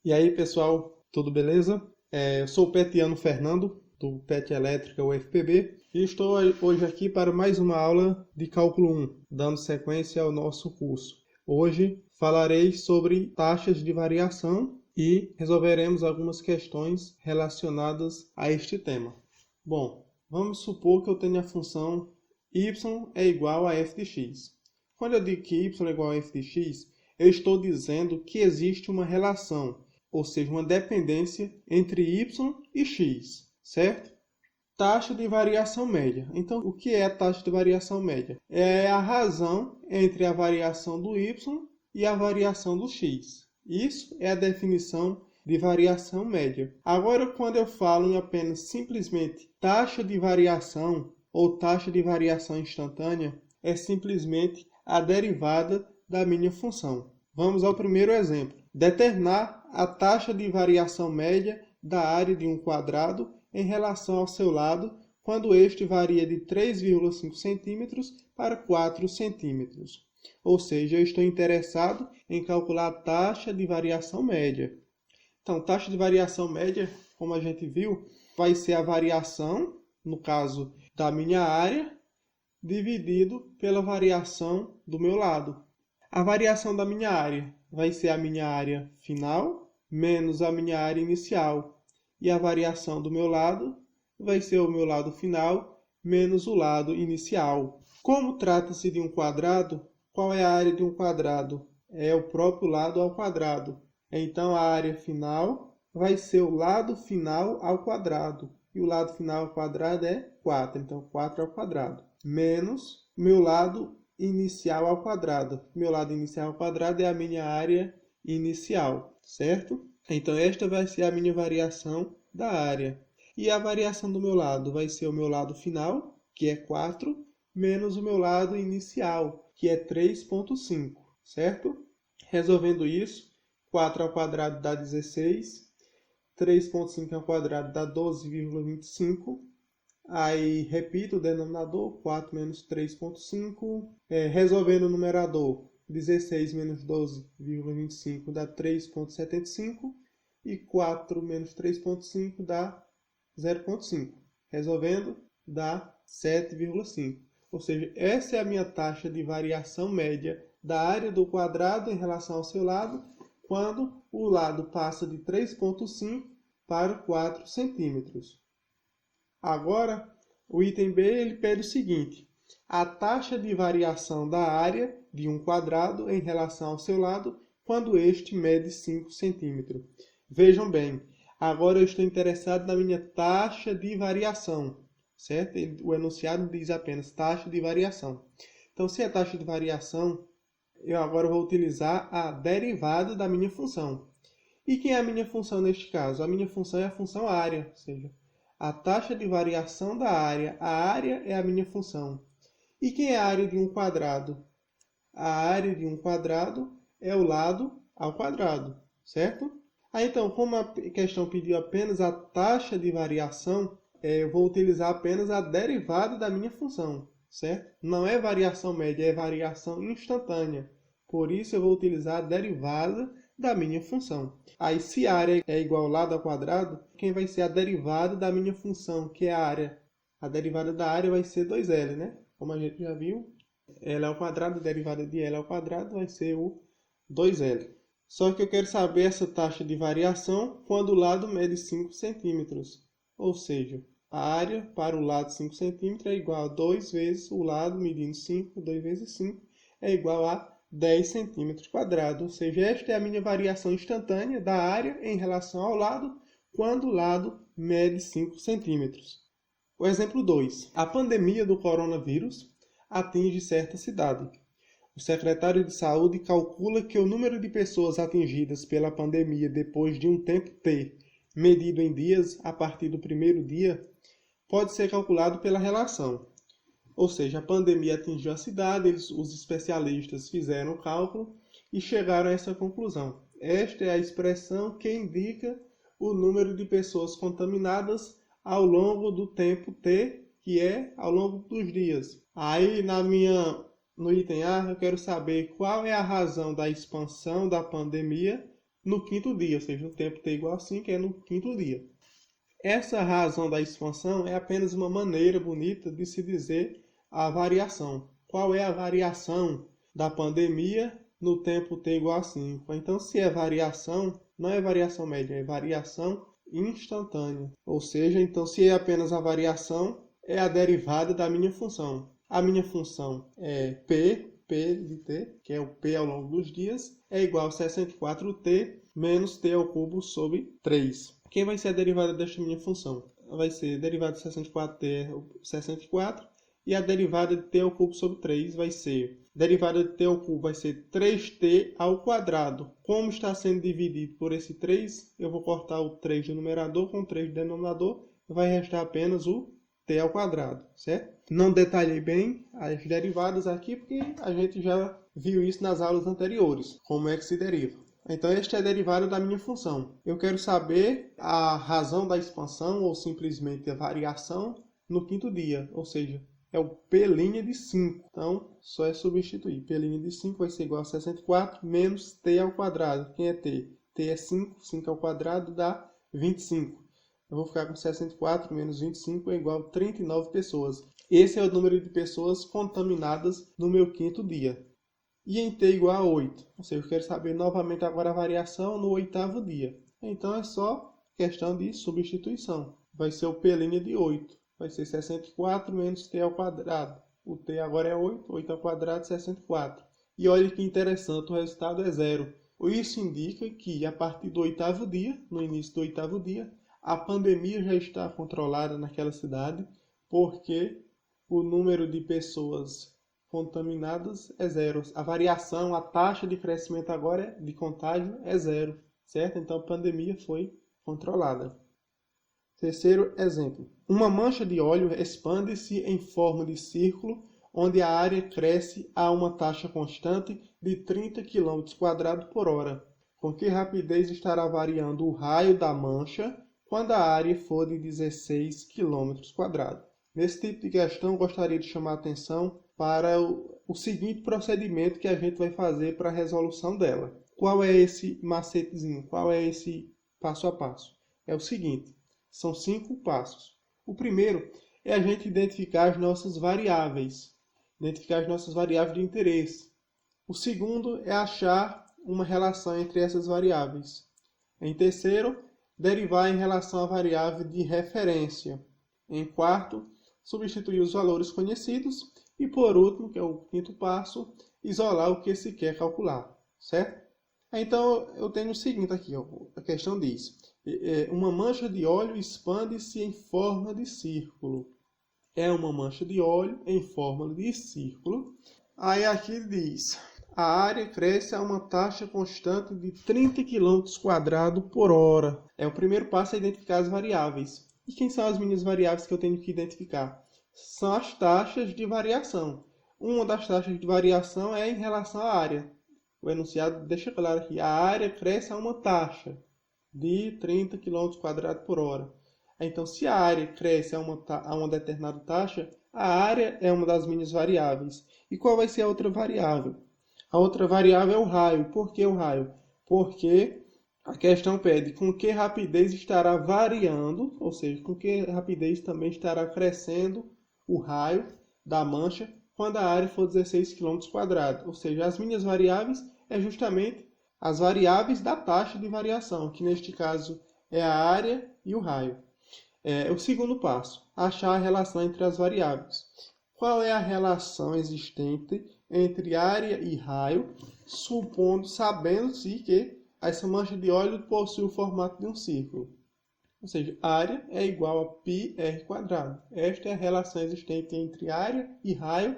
E aí, pessoal, tudo beleza? Eu sou o Petiano Fernando, do PET Elétrica UFPB, e estou hoje aqui para mais uma aula de Cálculo 1, dando sequência ao nosso curso. Hoje falarei sobre taxas de variação e resolveremos algumas questões relacionadas a este tema. Bom, vamos supor que eu tenha a função y é igual a f de x. Quando eu digo que y é igual a f de x, eu estou dizendo que existe uma relação, ou seja, uma dependência entre y e x, certo? Taxa de variação média. Então, o que é a taxa de variação média? É a razão entre a variação do y e a variação do x. Isso é a definição de variação média. Agora, quando eu falo em apenas simplesmente taxa de variação ou taxa de variação instantânea, é simplesmente a derivada da minha função. Vamos ao primeiro exemplo. Determinar a taxa de variação média da área de um quadrado em relação ao seu lado, quando este varia de 3,5 cm para 4 cm. Ou seja, eu estou interessado em calcular a taxa de variação média. Então, taxa de variação média, como a gente viu, vai ser a variação, no caso da minha área, dividido pela variação do meu lado. A variação da minha área vai ser a minha área final menos a minha área inicial. E a variação do meu lado vai ser o meu lado final menos o lado inicial. Como trata-se de um quadrado, qual é a área de um quadrado? É o próprio lado ao quadrado. Então, a área final vai ser o lado final ao quadrado. E o lado final ao quadrado é 4. Então, 4 ao quadrado. Menos o meu lado inicial ao quadrado. Meu lado inicial ao quadrado é a minha área inicial, certo? Então, esta vai ser a minha variação da área. E a variação do meu lado vai ser o meu lado final, que é 4, menos o meu lado inicial, que é 3,5, certo? Resolvendo isso, 4 ao quadrado dá 16, 3,5 ao quadrado dá 12,25. Aí, repito o denominador, 4 menos 3,5. Resolvendo o numerador, 16 menos 12,25 dá 3,75. E 4 menos 3,5 dá 0,5. Resolvendo, dá 7,5. Ou seja, essa é a minha taxa de variação média da área do quadrado em relação ao seu lado, quando o lado passa de 3,5 para 4 centímetros. Agora, o item B ele pede o seguinte: a taxa de variação da área de um quadrado em relação ao seu lado quando este mede 5 centímetros. Vejam bem, agora eu estou interessado na minha taxa de variação, certo? O enunciado diz apenas taxa de variação. Então, se é taxa de variação, eu agora vou utilizar a derivada da minha função. E quem é a minha função neste caso? A minha função é a função área, ou seja, a taxa de variação da área. A área é a minha função. E quem é a área de um quadrado? A área de um quadrado é o lado ao quadrado, certo? Então, como a questão pediu apenas a taxa de variação, eu vou utilizar apenas a derivada da minha função, certo? Não é variação média, é variação instantânea. Por isso, eu vou utilizar a derivada da minha função. Aí, se a área é igual ao lado ao quadrado, quem vai ser a derivada da minha função, que é a área? A derivada da área vai ser 2L, né? Como a gente já viu, L ao quadrado, a derivada de L ao quadrado vai ser o 2L. Só que eu quero saber essa taxa de variação quando o lado mede 5 centímetros. Ou seja, a área para o lado 5 centímetros é igual a 2 vezes o lado medindo 5, 2 vezes 5 é igual a 10 centímetros quadrados. Ou seja, esta é a minha variação instantânea da área em relação ao lado quando o lado mede 5 centímetros. O exemplo 2. A pandemia do coronavírus atinge certa cidade. O secretário de Saúde calcula que o número de pessoas atingidas pela pandemia depois de um tempo T, medido em dias a partir do primeiro dia, pode ser calculado pela relação. Ou seja, a pandemia atingiu a cidade, os especialistas fizeram o cálculo e chegaram a essa conclusão. Esta é a expressão que indica o número de pessoas contaminadas ao longo do tempo T, que é ao longo dos dias. Aí, no item A, eu quero saber qual é a razão da expansão da pandemia no quinto dia, ou seja, no tempo t igual a 5 é no quinto dia. Essa razão da expansão é apenas uma maneira bonita de se dizer a variação. Qual é a variação da pandemia no tempo t igual a 5? Então, se é variação, não é variação média, é variação instantânea. Ou seja, então, se é apenas a variação, é a derivada da minha função. A minha função é P de t, que é o P ao longo dos dias, é igual a 64t menos t ao cubo sobre 3. Quem vai ser a derivada desta minha função? Vai ser a derivada de 64t é 64, e a derivada de t ao cubo sobre 3 vai ser, derivada de t ao cubo vai ser 3t ao quadrado. Como está sendo dividido por esse 3, eu vou cortar o 3 do numerador com o 3 do denominador, vai restar apenas o t ao quadrado, certo? Não detalhei bem as derivadas aqui, porque a gente já viu isso nas aulas anteriores, como é que se deriva. Então, esta é a derivada da minha função. Eu quero saber a razão da expansão, ou simplesmente a variação, no quinto dia, ou seja, é o P' de 5. Então, só é substituir. P' de 5 vai ser igual a 64 menos t ao quadrado. Quem é t? T é 5, 5 ao quadrado dá 25. Eu vou ficar com 64 menos 25 é igual a 39 pessoas. Esse é o número de pessoas contaminadas no meu quinto dia. E em t igual a 8. Ou seja, eu quero saber novamente agora a variação no oitavo dia. Então é só questão de substituição. Vai ser o P' de 8. Vai ser 64 menos t ao quadrado. O t agora é 8. 8 ao quadrado é 64. E olha que interessante, o resultado é zero. Isso indica que a partir do oitavo dia, no início do oitavo dia, a pandemia já está controlada naquela cidade, porque o número de pessoas contaminadas é zero. A variação, a taxa de crescimento agora de contágio é zero, certo? Então a pandemia foi controlada. Terceiro exemplo. Uma mancha de óleo expande-se em forma de círculo, onde a área cresce a uma taxa constante de 30 km² por hora. Com que rapidez estará variando o raio da mancha quando a área for de 16 km²? Nesse tipo de questão, gostaria de chamar a atenção para o seguinte procedimento que a gente vai fazer para a resolução dela. Qual é esse macetezinho? Qual é esse passo a passo? É o seguinte, são 5 passos. O primeiro é a gente identificar as nossas variáveis, de interesse. O segundo é achar uma relação entre essas variáveis. Em terceiro, derivar em relação à variável de referência. Em quarto, substituir os valores conhecidos. E por último, que é o quinto passo, isolar o que se quer calcular, certo? Então, eu tenho o seguinte aqui, a questão diz, uma mancha de óleo expande-se em forma de círculo. É uma mancha de óleo em forma de círculo. Aí aqui diz, a área cresce a uma taxa constante de 30 km² por hora. O primeiro passo é identificar as variáveis. E quem são as minhas variáveis que eu tenho que identificar? São as taxas de variação. Uma das taxas de variação é em relação à área. O enunciado deixa claro aqui, a área cresce a uma taxa de 30 km² por hora. Então, se a área cresce a uma determinada taxa, a área é uma das minhas variáveis. E qual vai ser a outra variável? A outra variável é o raio. Por que o raio? Porque a questão pede com que rapidez estará variando, ou seja, com que rapidez também estará crescendo o raio da mancha quando a área for 16 km². Ou seja, as minhas variáveis é justamente as variáveis da taxa de variação, que neste caso é a área e o raio. O segundo passo, achar a relação entre as variáveis. Qual é a relação existente entre área e raio, sabendo-se que essa mancha de óleo possui o formato de um círculo? Ou seja, área é igual a πr². Esta é a relação existente entre área e raio.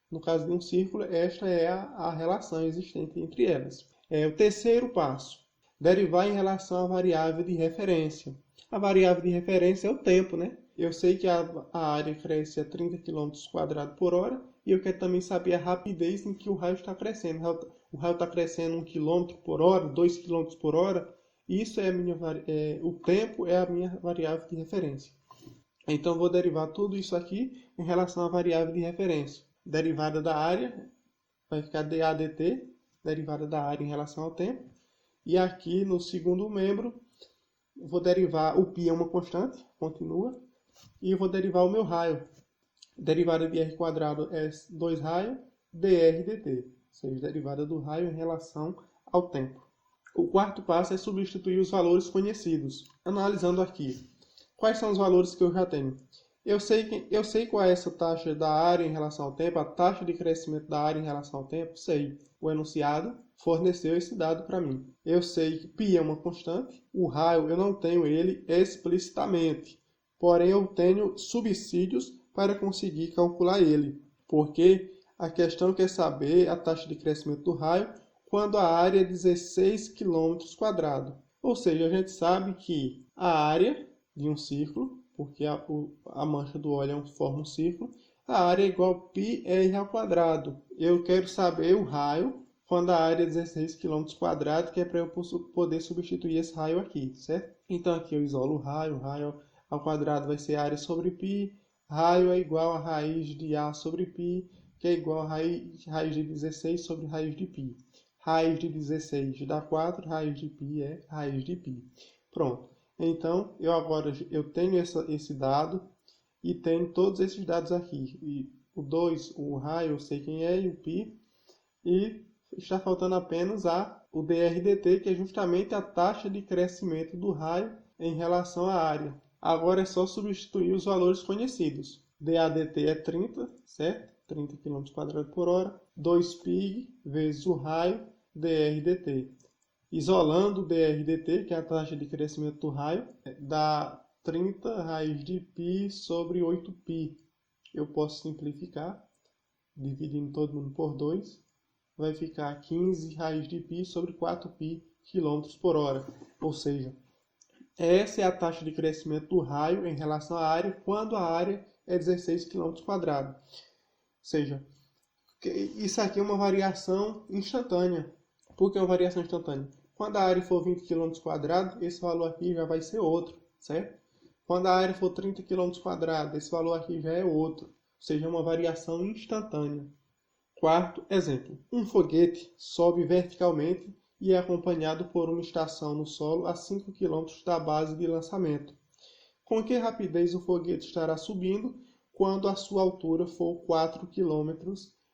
No caso de um círculo, esta é a relação existente entre elas. O terceiro passo, derivar em relação à variável de referência. A variável de referência é o tempo, né? Eu sei que a área cresce a 30 km² por hora e eu quero também saber a rapidez em que o raio está crescendo. O raio está crescendo 1 km por hora, 2 km por hora. Isso o tempo é a minha variável de referência. Então, eu vou derivar tudo isso aqui em relação à variável de referência. Derivada da área vai ficar dA dt, derivada da área em relação ao tempo. E aqui no segundo membro, vou derivar, o π é uma constante, continua, e eu vou derivar o meu raio. Derivada de r² é 2 raio dr dt, ou seja, derivada do raio em relação ao tempo. O quarto passo é substituir os valores conhecidos. Analisando aqui, quais são os valores que eu já tenho? Eu sei qual é essa taxa da área em relação ao tempo, a taxa de crescimento da área em relação ao tempo, sei. O enunciado forneceu esse dado para mim. Eu sei que π é uma constante, o raio eu não tenho ele explicitamente, porém eu tenho subsídios para conseguir calcular ele, porque a questão quer saber a taxa de crescimento do raio quando a área é 16 km². Ou seja, a gente sabe que a área de um círculo, porque a mancha do óleo forma um círculo, a área é igual a πr². Eu quero saber o raio quando a área é 16 km², que é para eu poder substituir esse raio aqui, certo? Então aqui eu isolo o raio ao quadrado vai ser área sobre π, raio é igual a raiz de A sobre π, que é igual a raiz de 16 sobre raiz de π. Raiz de 16 dá 4, raiz de π é raiz de π. Pronto. Então, eu tenho esse dado e tenho todos esses dados aqui. E o 2, o raio, eu sei quem é, e o π. E está faltando apenas o dr dt, que é justamente a taxa de crescimento do raio em relação à área. Agora é só substituir os valores conhecidos. dAdt é 30, certo? 30 km²/hora. 2π vezes o raio dr dt. Isolando o dr dt, que é a taxa de crescimento do raio, dá 30 raiz de π sobre 8π. Eu posso simplificar, dividindo todo mundo por 2. Vai ficar 15 raiz de π sobre 4π km/hora. Ou seja, essa é a taxa de crescimento do raio em relação à área quando a área é 16 km². Ou seja, isso aqui é uma variação instantânea. Por que uma variação instantânea? Quando a área for 20 km², esse valor aqui já vai ser outro, certo? Quando a área for 30 km², esse valor aqui já é outro. Ou seja, é uma variação instantânea. Quarto exemplo. Um foguete sobe verticalmente e é acompanhado por uma estação no solo a 5 km da base de lançamento. Com que rapidez o foguete estará subindo quando a sua altura for 4 km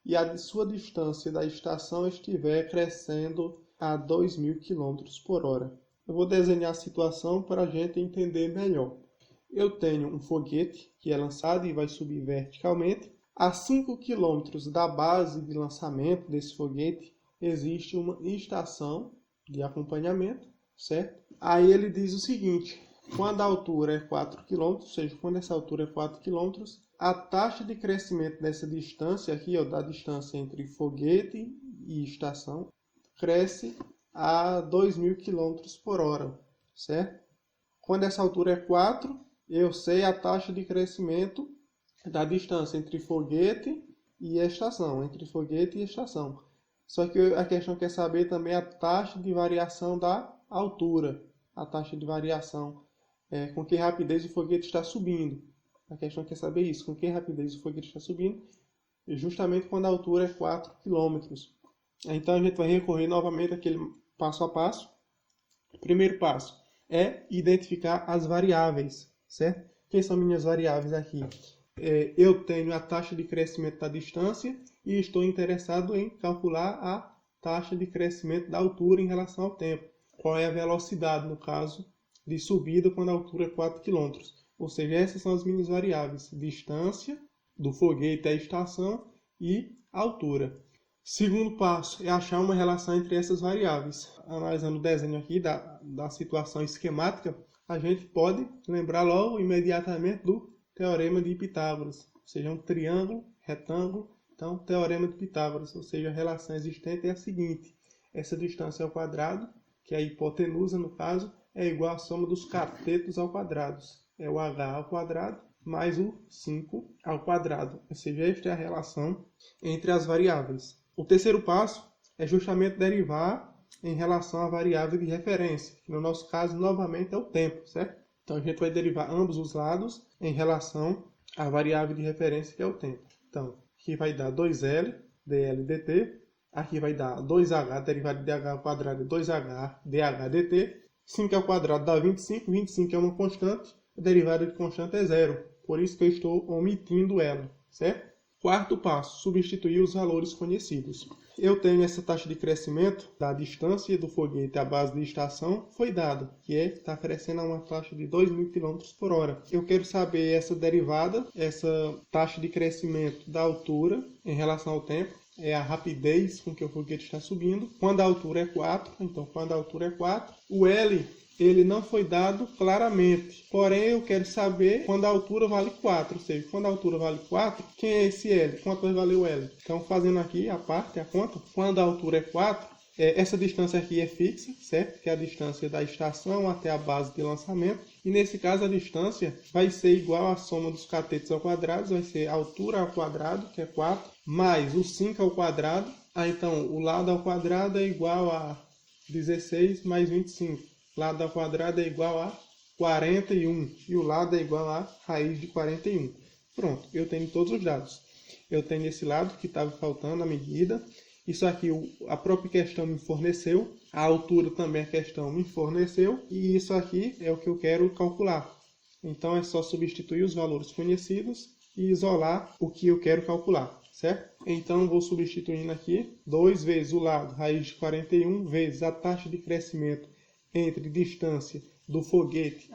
e a de sua distância da estação estiver crescendo a 2.000 km/hora? Eu vou desenhar a situação para a gente entender melhor. Eu tenho um foguete que é lançado e vai subir verticalmente. A 5 km da base de lançamento desse foguete existe uma estação de acompanhamento, certo? Aí ele diz o seguinte: quando a altura é 4 km, ou seja, quando essa altura é 4 km, a taxa de crescimento dessa distância aqui, da distância entre foguete e estação, cresce a 2.000 km/hora, certo? Quando essa altura é 4, eu sei a taxa de crescimento da distância entre foguete e estação, Só que a questão quer saber também a taxa de variação da altura, a taxa de variação, com que rapidez o foguete está subindo. A questão quer saber isso, com que rapidez o foguete está subindo, justamente quando a altura é 4 km. Então a gente vai recorrer novamente àquele passo a passo. O primeiro passo é identificar as variáveis, certo? Quem são minhas variáveis aqui? Eu tenho a taxa de crescimento da distância e estou interessado em calcular a taxa de crescimento da altura em relação ao tempo. Qual é a velocidade, no caso, de subida quando a altura é 4 km. Ou seja, essas são as minhas variáveis: distância do foguete à estação e altura. Segundo passo é achar uma relação entre essas variáveis. Analisando o desenho aqui da situação esquemática, a gente pode lembrar logo imediatamente do Teorema de Pitágoras, ou seja, um triângulo, retângulo. Então, Teorema de Pitágoras, ou seja, a relação existente é a seguinte: essa distância ao quadrado, que é a hipotenusa no caso, é igual à soma dos catetos ao quadrado. É o h ao quadrado mais o 5 ao quadrado. Ou seja, esta é a relação entre as variáveis. O terceiro passo é justamente derivar em relação à variável de referência, que no nosso caso, novamente, é o tempo, certo? Então, a gente vai derivar ambos os lados em relação à variável de referência, que é o tempo. Então, aqui vai dar 2L, dL dt. aqui vai dar 2h, derivada de h ao quadrado é 2h dh dt. 5 ao quadrado dá 25, 25 é uma constante, a derivada de constante é zero. Por isso que eu estou omitindo ela, certo? Quarto passo, substituir os valores conhecidos. Eu tenho essa taxa de crescimento da distância do foguete à base de estação, foi dada, que está crescendo a uma taxa de 2.000 km por hora. Eu quero saber essa derivada, essa taxa de crescimento da altura em relação ao tempo, é a rapidez com que o foguete está subindo. Quando a altura é 4, então quando a altura é 4, o L ele não foi dado claramente, porém eu quero saber quando a altura vale 4, ou seja, quando a altura vale 4, quem é esse L? Quanto vai valer o L? Então fazendo aqui a parte, a conta, quando a altura é 4, essa distância aqui é fixa, certo? Que é a distância da estação até a base de lançamento, e nesse caso a distância vai ser igual à soma dos catetos ao quadrado, vai ser a altura ao quadrado, que é 4, mais o 5 ao quadrado, então o lado ao quadrado é igual a 16 mais 25. Lado ao quadrado é igual a 41 e o lado é igual a raiz de 41. Pronto, eu tenho todos os dados. Eu tenho esse lado que estava faltando a medida. Isso aqui a própria questão me forneceu. A altura também a questão me forneceu. E isso aqui é o que eu quero calcular. Então é só substituir os valores conhecidos e isolar o que eu quero calcular, certo? Então vou substituindo aqui 2 vezes o lado raiz de 41 vezes a taxa de crescimento entre distância do foguete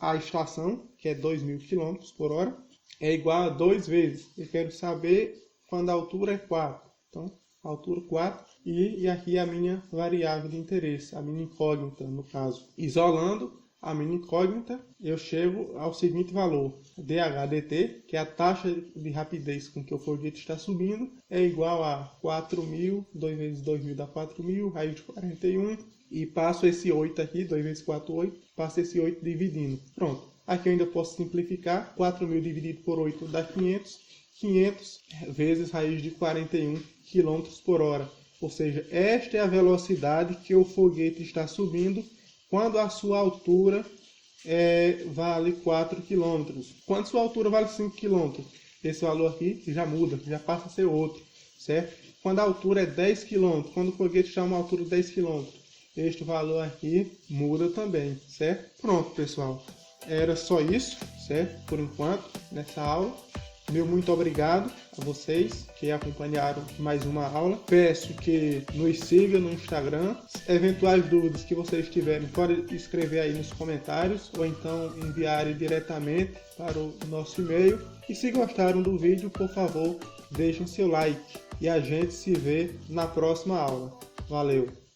à estação, que é 2.000 km por hora, é igual a 2 vezes. Eu quero saber quando a altura é 4. Então, altura 4 e aqui a minha variável de interesse, a minha incógnita no caso. Isolando a minha incógnita, eu chego ao seguinte valor. dh dt, que é a taxa de rapidez com que o foguete está subindo, é igual a 4.000, 2 vezes 2.000 dá 4.000, raiz de 41, e passo esse 8 aqui, 2 vezes 4, 8, passo esse 8 dividindo. Pronto. Aqui eu ainda posso simplificar. 4.000 dividido por 8 dá 500. 500 vezes raiz de 41 km por hora. Ou seja, esta é a velocidade que o foguete está subindo quando a sua altura vale 4 km. Quando sua altura vale 5 km, esse valor aqui já muda, já passa a ser outro, certo? Quando a altura é 10 km, quando o foguete está a uma altura de 10 km, este valor aqui muda também, certo? Pronto, pessoal. Era só isso, certo? Por enquanto, nessa aula. Meu muito obrigado a vocês que acompanharam mais uma aula. Peço que nos sigam no Instagram. Eventuais dúvidas que vocês tiverem, podem escrever aí nos comentários ou então enviarem diretamente para o nosso e-mail. E se gostaram do vídeo, por favor, deixem seu like. E a gente se vê na próxima aula. Valeu!